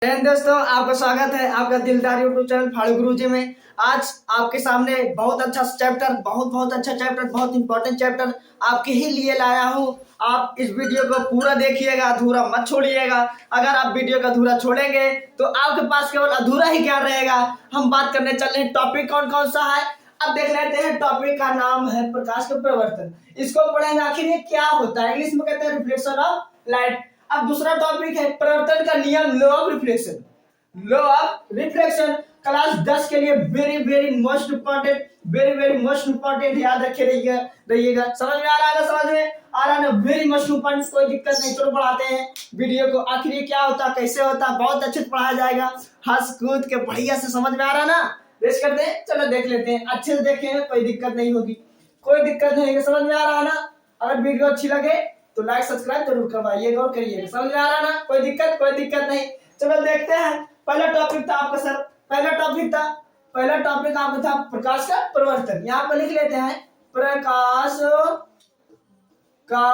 दोस्तों, आपका स्वागत है आपका दिलदार यूट्यूब चैनल फाड़ू गुरुजी में। आज आपके सामने बहुत अच्छा चैप्टर बहुत अच्छा चैप्टर, बहुत इंपॉर्टेंट चैप्टर आपके ही लिए लाया हूँ। आप इस वीडियो को पूरा देखिएगा, अधूरा मत छोड़िएगा। अगर आप वीडियो को अधूरा छोड़ेंगे तो आपके पास केवल अधूरा ही ज्ञान रहेगा। हम बात करने चल रहे हैं, टॉपिक कौन कौन सा है अब देख लेते हैं। टॉपिक का नाम है प्रकाश का प्रवर्तन। इसको पढ़ेंगे आखिर ये क्या होता है। इंग्लिश में कहते हैं रिफ्लेक्शन ऑफ लाइट। अब दूसरा टॉपिक है प्रवर्तन का नियम, law of reflection. Law of reflection class 10 के लिए वेरी मोस्ट इंपॉर्टेंट याद रखे रहिएगा। समझ में आ रहा है ना? समझ में आ रहा है ना? वेरी मोस्ट इंपॉर्टेंट, कोई दिक्कत नहीं। चलो पढ़ाते हैं वीडियो को। आखिर ये क्या होता, कैसे होता, बहुत अच्छे से पढ़ाया जाएगा। हंस कूद के बढ़िया से। समझ में आ रहा है ना? रेस्ट करते हैं, चलो देख लेते हैं। अच्छे से देखें, कोई दिक्कत नहीं होगी, कोई दिक्कत नहीं है। समझ में आ रहा है ना? अगर वीडियो अच्छी लगे तो लाइक सब्सक्राइब जरूर करवाइएगा और करिएगा। समझ में आ रहा ना? कोई दिक्कत नहीं। चलो देखते हैं। पहला टॉपिक था आपका सर, पहला टॉपिक आपका था प्रकाश का प्रवर्तन। यहाँ पर लिख लेते हैं प्रकाश का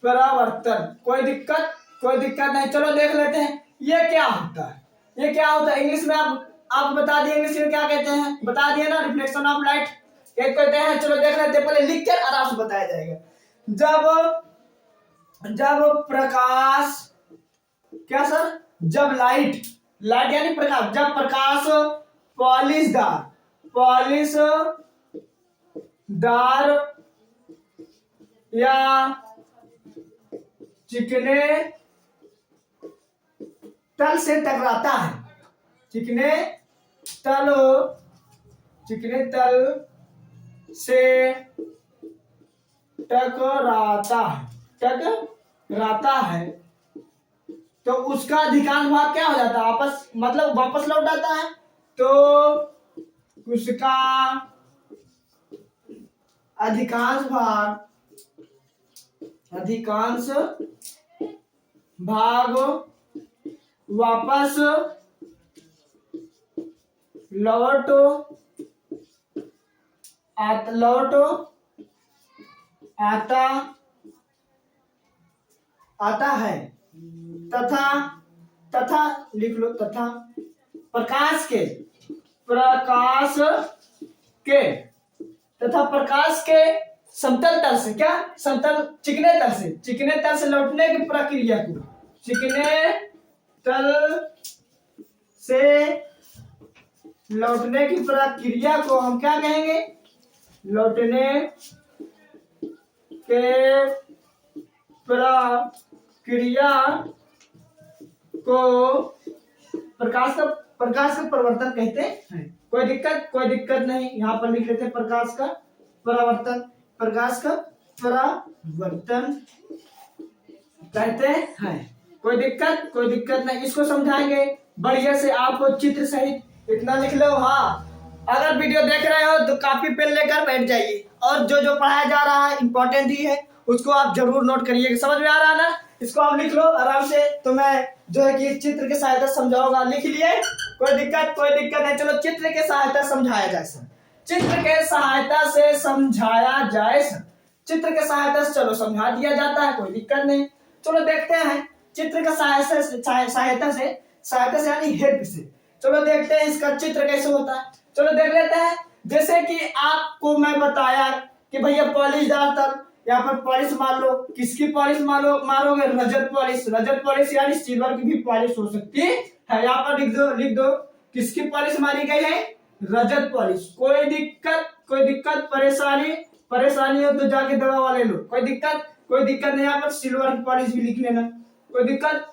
प्रवर्तन। कोई दिक्कत नहीं। चलो देख लेते हैं ये क्या होता है। इंग्लिश में आप बता दिए, इंग्लिश में क्या कहते हैं बता दिए ना, रिफ्लेक्शन ऑफ लाइट एक कहते हैं। चलो देख लेते हैं, पहले लिख कर आराम से बताया जाएगा। जब प्रकाश, क्या सर, जब लाइट यानी प्रकाश, जब प्रकाश पॉलिशदार या चिकने तल से टकराता है, चिकने तल से टकराता है तो उसका अधिकांश भाग क्या हो जाता है, वापस लौट आता है। तो उसका अधिकांश भाग वापस लौट आता है तथा लिख लो, तथा प्रकाश के समतल तल से, क्या चिकने तल से लौटने की प्रक्रिया को, चिकने तल से लौटने की प्रक्रिया को हम क्या कहेंगे, लौटने के प्रक्रिया को प्रकाश का प्रवर्तन कहते हैं। कोई दिक्कत नहीं। यहाँ पर लिख लेते हैं प्रकाश का प्रवर्तन कहते हैं। कोई दिक्कत नहीं। इसको समझाएंगे बढ़िया से, आपको चित्र सहित इतना लिख लो। हाँ, अगर वीडियो देख रहे हो तो कॉपी पेन लेकर बैठ जाइए और जो पढ़ाया जा रहा है इंपॉर्टेंट ही है, उसको आप जरूर नोट करिएगा। समझ में आ रहा है ना? इसको आप लिख लो आराम से, तो मैं जो है कि चित्र के सहायता से समझाऊंगा। लिख लिए? कोई दिक्कत नहीं। चलो चित्र के सहायता समझाया जाए सर, चित्र के सहायता से चलो समझा दिया जाता है। कोई दिक्कत नहीं। चलो देखते हैं चित्र का सहायता से यानी हेल्प से। चलो देखते हैं इसका चित्र कैसे होता है। चलो देख लेते हैं। जैसे कि आपको मैं बताया कि भैया पॉलिशदार तल, यहाँ पर पॉलिश मार लो। किसकी पॉलिश मारोगे? रजत पॉलिश यानी सिल्वर की भी पॉलिश हो सकती है। यहाँ पर लिख दो किसकी पॉलिश मारी गई है? रजत पॉलिश। कोई दिक्कत परेशानी हो तो जाके दवा वाले लो। कोई दिक्कत नहीं। यहाँ पर सिल्वर की पॉलिश भी लिख लेना। कोई दिक्कत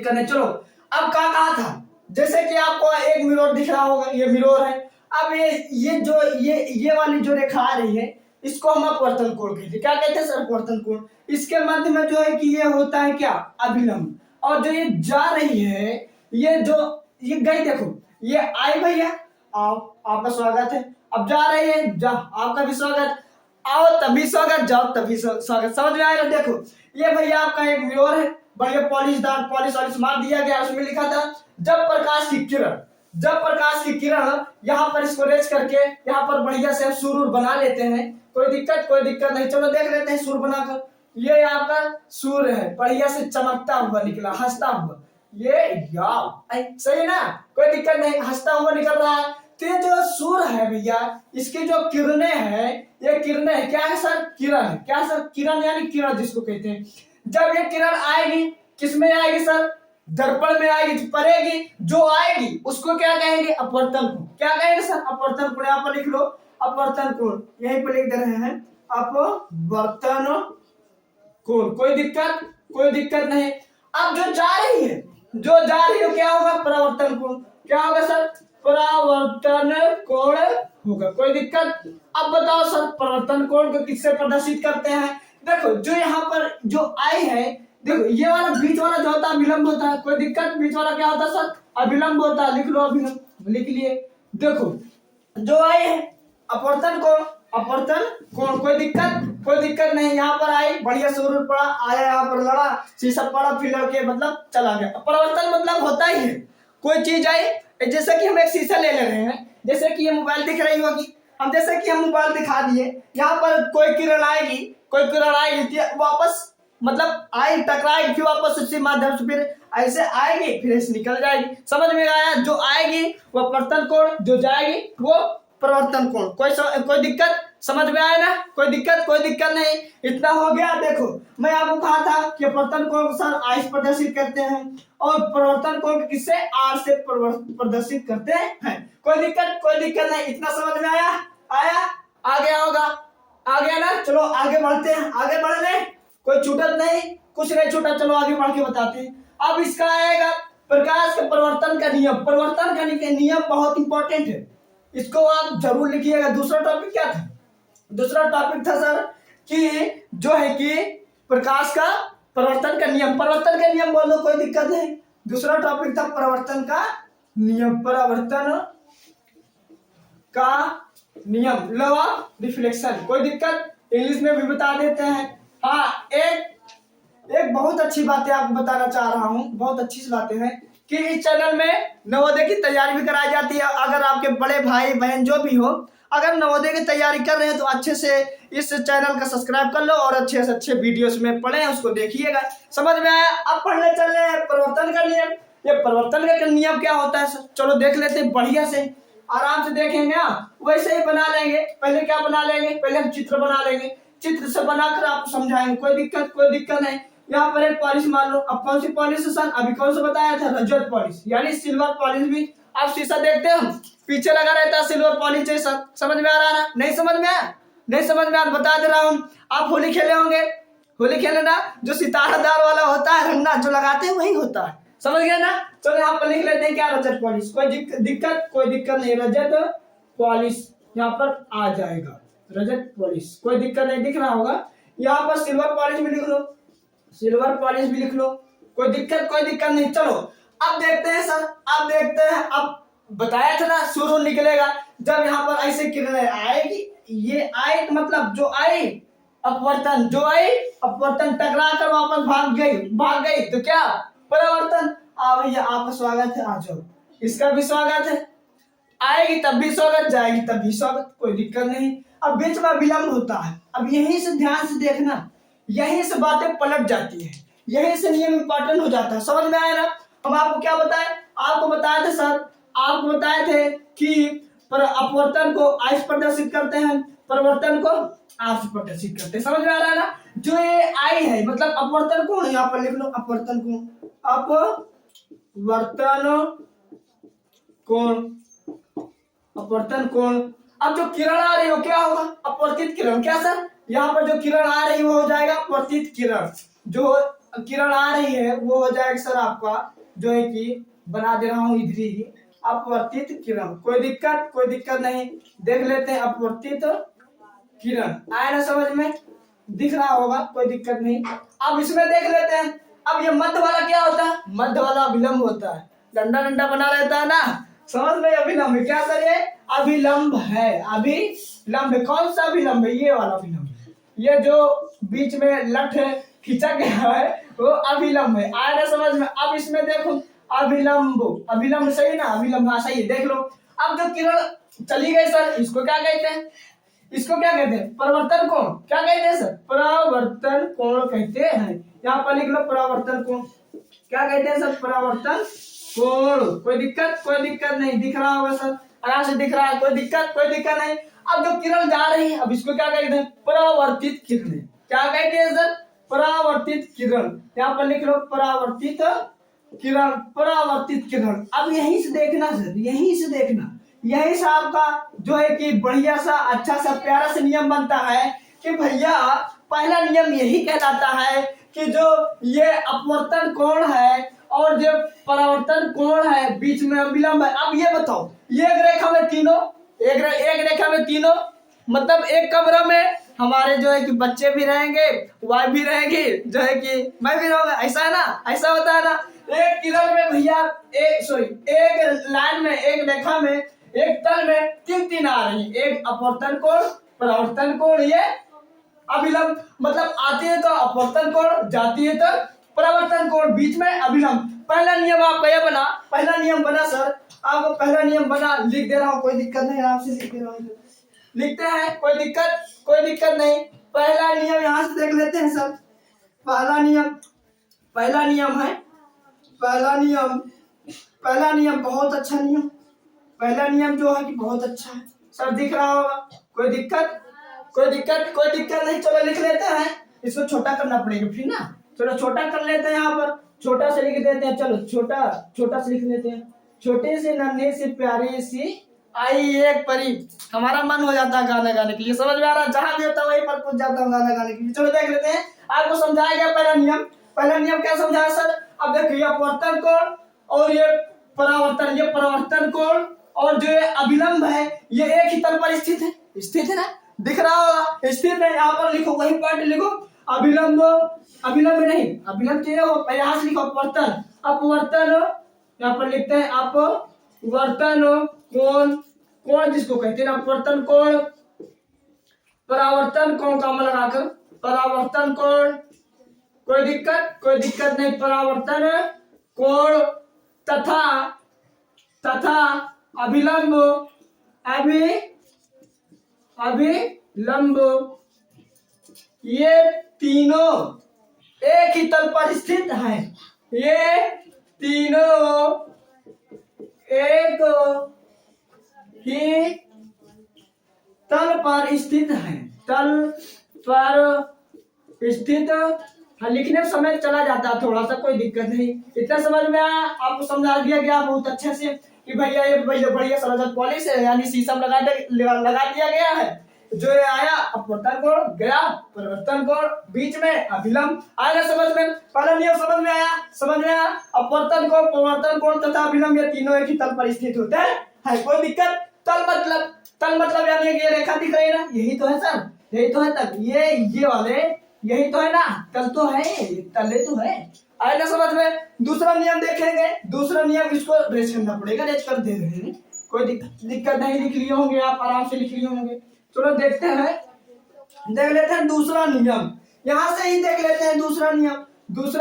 नहीं। चलो अब क्या कहा था, जैसे कि आपको एक मिरर दिख रहा होगा, ये मिरर है। अब ये वाली जो रेखा आ रही है, इसको हम अपवर्तन कोण कहते हैं। क्या कहते हैं सर? अपवर्तन कोण। इसके मध्य में जो है कि ये होता है क्या, अभिलंब। और जो ये जा रही है, ये गई, देखो ये आई भैया, आपका स्वागत है। अब जा रही है, जा, आपका भी स्वागत। आओ तभी स्वागत, जाओ तभी स्वागत। समझ में आएगा? देखो ये भैया आपका एक मिरर है, बढ़िया पॉलिश मार दिया गया। उसमें लिखा था जब प्रकाश की किरण यहाँ पर इसको रेच करके यहाँ पर बढ़िया से सूर्य बना लेते हैं। कोई दिक्कत नहीं। चलो देख लेते हैं सूर्य बनाकर। ये आपका सूर्य है, बढ़िया से चमकता हुआ निकला, हंसता हुआ। ये या सही है ना, कोई दिक्कत नहीं, हंसता हुआ निकल रहा है। तो ये जो सूर्य है भैया, इसकी जो किरणें हैं, ये किरणें क्या है सर, किरण है। क्या सर, किरण यानी किरण जिसको कहते हैं। जब ये किरण आएगी किस में आएगी सर, दर्पण में आएगी, जो पड़ेगी, जो आएगी उसको क्या कहेंगे, अपवर्तन कोण। क्या कहेंगे सर, अपवर्तन कोण। यहाँ पर लिख लो अपवर्तन कोण, यहीं पर लिख दे रहे हैं अपवर्तन कोण। कोई दिक्कत नहीं। अब जो जा रही है, क्या होगा, परावर्तन कोण। क्या होगा सर, परावर्तन कोण होगा। कोई दिक्कत। अब बताओ सर, परावर्तन कोण को किससे प्रदर्शित करते हैं। देखो जो यहाँ पर जो आई है, देखो ये वाला बीच वाला जो होता है विलंब होता है। कोई दिक्कत, बीच वाला क्या होता है सर, अभिलंब होता है। लिख लो अभिलंब, लिख लिए। देखो जो आई है अपवर्तन कोण, कोई दिक्कत नहीं। यहाँ पर आई, बढ़िया सूर्य पड़ा, आया यहाँ पर लड़ा, शीशा पड़ा, फिर लड़के मतलब चला गया। परिवर्तन मतलब होता ही है, कोई चीज आई, जैसे कि हम एक शीशा ले रहे हैं, जैसे कि ये मोबाइल दिख रही होगी, हम जैसे कि हम मोबाइल दिखा दिए, यहाँ पर कोई किरण आएगी वापस मतलब आई, टकराएगी, फिर वापस उसी माध्यम से फिर ऐसे आएगी, फिर ऐसे निकल जाएगी। समझ में आया, जो आएगी वो अपवर्तन कोण, जो जाएगी वो परिवर्तन कोण। कोई दिक्कत, समझ में आया ना, कोई दिक्कत नहीं। इतना हो गया। देखो मैं आपको कहा था कि अपवर्तन कोण को सर आई से प्रदर्शित करते हैं और परिवर्तन कोण को किससे, आर से प्रदर्शित करते हैं। कोई दिक्कत नहीं। इतना समझ में आया, आ गया होगा, आ गया ना। चलो आगे बढ़ते हैं, आगे बढ़ रहे, कोई छूटत नहीं, कुछ नहीं छूटा। चलो आगे बढ़ के बताते हैं। अब इसका आएगा प्रकाश के परिवर्तन का नियम। परिवर्तन का नियम बहुत इंपॉर्टेंट है, इसको आप जरूर लिखिएगा। दूसरा टॉपिक क्या था, दूसरा टॉपिक था सर कि जो है कि प्रकाश का परिवर्तन का नियम। परिवर्तन का नियम बोलो, कोई दिक्कत नहीं। दूसरा टॉपिक था परिवर्तन का नियम, परिवर्तन का नियम, लॉ ऑफ रिफ्लेक्शन। कोई दिक्कत, इंग्लिश में भी बता देते हैं। हाँ, एक बहुत अच्छी बातें आपको बताना चाह रहा हूँ, बहुत अच्छी सी बातें हैं कि इस चैनल में नवोदय की तैयारी भी कराई जाती है। अगर आपके बड़े भाई बहन जो भी हो, अगर नवोदय की तैयारी कर रहे हैं तो अच्छे से इस चैनल का सब्सक्राइब कर लो और अच्छे से अच्छे वीडियोस में पढ़े, उसको देखिएगा। समझ में आया। अब पढ़ने चल रहे हैं परिवर्तन का नियम। ये परिवर्तन का नियम क्या होता है सर, चलो देख लेते हैं, बढ़िया से आराम से देखेंगे। वैसे ही बना लेंगे। पहले क्या बना लेंगे, पहले हम चित्र बना लेंगे, चित्र से बनाकर आपको समझाएंगे। कोई दिक्कत नहीं। यहाँ पर एक पॉलिश मान लो। अब कौन सी पॉलिश है सर, अभी कौन सा बताया था, रजत पॉलिश यानी सिल्वर पॉलिश। भी आप शीशा देखते हो, पीछे लगा रहता है सिल्वर पॉलिश जैसा। समझ में आ रहा है, नहीं समझ में आया, बता दे रहा हूँ। आप होली खेले होंगे, होली खेले ना, जो सितारादार वाला होता है रंगना जो लगाते हैं वही होता है। समझ गया ना। चलो यहाँ पर लिख लेते हैं क्या, रजत पॉलिश। कोई दिक्कत नहीं, रजत पॉलिश यहाँ पर आ जाएगा, रजत पॉलिश। कोई दिक्कत नहीं, दिख रहा होगा। यहाँ पर सिल्वर पॉलिश भी लिख लो, सिल्वर पॉलिश भी लिख लो। कोई दिक्कत नहीं। चलो अब देखते हैं सर, अब बताया था ना सूर्य निकलेगा जब यहाँ पर ऐसे किरणें आएगी, ये आई मतलब जो आई अपवर्तन, टकरा कर वापस भाग गई तो क्या, परिवर्तन। भैया आपका स्वागत है, आ जाओ। इसका भी स्वागत है, आएगी तब भी स्वागत, जाएगी तब भी स्वागत। कोई दिक्कत नहीं। अब बीच में विलंब होता है। अब यहीं से ध्यान से देखना, यहीं से बातें पलट जाती है, यहीं से नियम इंपॉर्टेंट हो जाता है। समझ में आया ना। हम आपको क्या बताए, आपको बताए थे कि अपवर्तन को आई से प्रदर्शित करते हैं, परिवर्तन को आर से प्रदर्शित करते हैं। समझ में आ रहा है ना। जो ये आई है मतलब अपवर्तन कोण, यहाँ पर लिख लो अपवर्तन कोण। अब जो किरण आ रही हो क्या होगा, अपवर्तित किरण। क्या सर, यहाँ पर जो किरण आ रही है वो हो जाएगा अपवर्तित किरण। जो किरण आ रही है वो हो जाएगा सर आपका, जो है कि बना दे रहा हूँ इधर ही, अपवर्तित किरण। कोई दिक्कत नहीं। देख लेते हैं अपवर्तित किरण, आया ना समझ में, दिख रहा होगा, कोई दिक्कत नहीं। अब इसमें देख लेते हैं। अब ये मध्य वाला क्या होता है, मध्य वाला अभिलंब होता है, डंडा बना रहता है ना, समझ में। अभिलंब क्या सर, ये अभिलंब है, अभिलंब। कौन सा अभिलंब है, ये वाला अभिलंब। ये जो बीच में लठ खींचा गया है वो अभिलंब है, आया ना समझ में। अब इसमें देखो अभिलंब सही ना, अभिलंब हाँ सही है, देख लो। अब जो किरण चली गई सर, इसको क्या कहते हैं, परिवर्तन कोण। क्या कहते हैं सर, परावर्तन कोण कहते हैं। यहाँ पर लिख लो परावर्तन कोण। क्या कहते हैं सर? परावर्तन कोण। कोई दिक्कत नहीं, दिख रहा होगा सर, आराम से दिख रहा है, कोई दिक्कत नहीं। अब जो किरण जा रही है, अब इसको क्या कहते हैं? परावर्तित किरण। क्या कहते हैं सर? परावर्तित किरण। यहाँ पर लिख लो परावर्तित किरण। अब यहीं से देखना सर, यहीं से आपका जो है कि बढ़िया सा अच्छा सा प्यारा सा नियम बनता है कि भैया पहला नियम यही कहलाता है कि जो ये अपवर्तन कोण है और जो परावर्तन कोण है बीच में अभिलंब है। अब ये बताओ, ये एक रेखा में तीनों मतलब एक कमरा में हमारे जो है कि बच्चे भी रहेंगे, वाइफ भी रहेगी, जो है कि मैं भी रहूंगा, ऐसा है ना, ऐसा होता है ना। एक किरण में भैया एक लाइन में, एक रेखा में, एक तल में तीन आ रही, एक अपवर्तन कोण, परावर्तन कोण, ये अभिलंब, मतलब आती है तो अपवर्तन कोण, जाती है तो परावर्तन कोण, बीच में अभिलंब। पहला नियम आपका यह बना, पहला नियम बना सर, आपको पहला नियम बना, लिख दे रहा हूँ, कोई दिक्कत नहीं, आपसे लिख दे रहा हूँ, लिखते हैं, कोई दिक्कत नहीं। पहला नियम यहाँ से देख लेते हैं सर। पहला नियम बहुत अच्छा नियम, पहला नियम जो है कि बहुत अच्छा है सर, दिख रहा होगा, कोई दिक्कत नहीं। चलो लिख लेते हैं, इसको छोटा करना पड़ेगा फिर ना, चलो छोटा कर लेते हैं, यहाँ पर छोटा से लिख देते हैं, चलो छोटा से लिख लेते हैं। छोटे से नन्हे से प्यारी सी आई एक परी। हमारा मन हो जाता है गाना गाने के लिए, समझ में आ रहा है, जहां भी होता है वहीं पर पहुंच जाता हूँ गाना गाने के लिए। चलो देख लेते हैं, आपको समझाया गया पहला नियम क्या समझाया सर? अब देखिए अपवर्तन कोण और ये परावर्तन कोण और जो ये अभिलंब है ये एक ही तल पर स्थित है ना, दिख रहा होगा, स्थित है। यहाँ पर लिखो, वही पॉइंट लिखो, अभिलंब क्यों हो, यहाँ से लिखो अपवर्तन, यहाँ पर लिखते हैं अपवर्तन कोण जिसको कहते हैं अपवर्तन कोण, परावर्तन कोण का मतलब लगाकर परावर्तन कोण, कोई दिक्कत नहीं, परावर्तन कोण तथा अभिलंब ये तीनों एक ही तल पर स्थित हैं। ये तीनों एक ही तल पर स्थित हैं, लिखने में समय चला जाता है थोड़ा सा, कोई दिक्कत नहीं। इतना समझ में आया, आपको समझा दिया गया बहुत अच्छे से कि भैया ये बढ़िया सलाजत पॉलिश है, यानी शीशम लगा दिया गया है। जो ये आया अपवर्तन कोण, गया परिवर्तन कोण, बीच में अभिलंब, आया समझ में? पहला नियम समझ में आया? अपवर्तन कोण, परिवर्तन कोण तथा अभिलंब ये तीनों एक ही तल पर स्थित होते हैं, कोई दिक्कत? तल मतलब यानी ये रेखा दिख रही है ना, यही तो है सर, यही तो है तल, ये वाले यही तो है ना, तल तो है, तले तो है, आया ना समझ में? दूसरा नियम देखेंगे, दूसरा नियम इसको रेच करना पड़ेगा, रेच कर दे रहे हैं, कोई दिक्कत नहीं, लिख लिए होंगे आप, आराम से लिख लिए होंगे। चलो देख लेते हैं दूसरा नियम, यहाँ से ही देख लेते हैं दूसरा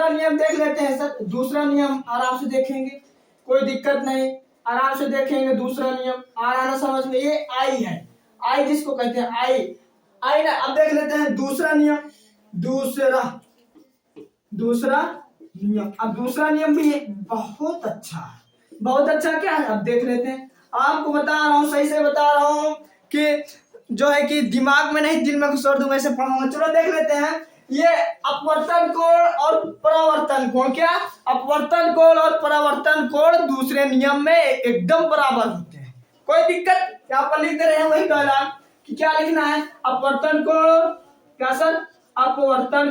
नियम देख लेते हैं सर। दूसरा नियम आराम से देखेंगे, कोई दिक्कत नहीं, आराम से देखेंगे। दूसरा नियम आ रहा ना समझ में? ये आई है, आई जिसको कहते हैं आई ना। अब देख लेते हैं दूसरा नियम, अब दूसरा नियम भी बहुत अच्छा क्या है, अब देख लेते हैं। आपको बता रहा हूँ, सही से बता रहा हूँ कि जो है कि दिमाग में नहीं दिल में घुसर दूंगा, ऐसे पढ़ाऊंगा। चलो देख लेते हैं, ये अपवर्तन कोण और परावर्तन कोण, क्या अपवर्तन कोण और परावर्तन कोण दूसरे नियम में एकदम बराबर होते हैं, कोई दिक्कत? यहाँ पर लिख दे रहे हैं वही डायलॉग कि क्या लिखना है, अपवर्तन कोण, क्या सर? अपवर्तन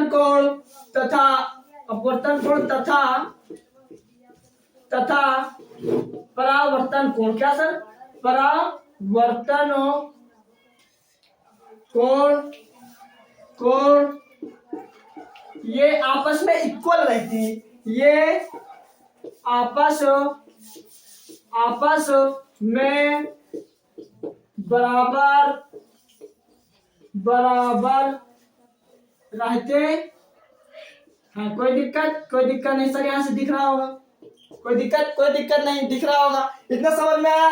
कोण तथा परावर्तन कोण, क्या सर? परावर्तन कोण ये आपस में इक्वल रहते हैं, ये आपस में बराबर रहते हैं, कोई दिक्कत नहीं सर, यहाँ से दिख रहा होगा, कोई दिक्कत नहीं, दिख रहा होगा। इतना समझ में आया?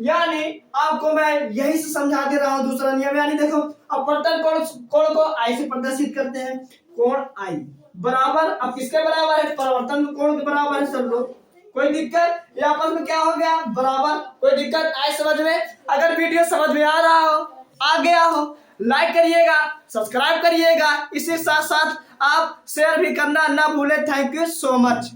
यानी आपको मैं यही से समझा दे रहा हूँ दूसरा नियम। यानी देखो अपवर्तन कोण को आई से प्रदर्शित करते हैं, कोण आई बराबर, अब किसके बराबर है, परिवर्तन कोण के बराबर है सब लोग। कोई दिक्कत, ये आपस में क्या हो गया, बराबर। कोई दिक्कत आए समझ में? अगर वीडियो समझ में आ रहा हो, आ गया हो, लाइक करिएगा, सब्सक्राइब करिएगा, इसी साथ साथ आप शेयर भी करना ना भूलें। Thank you so much.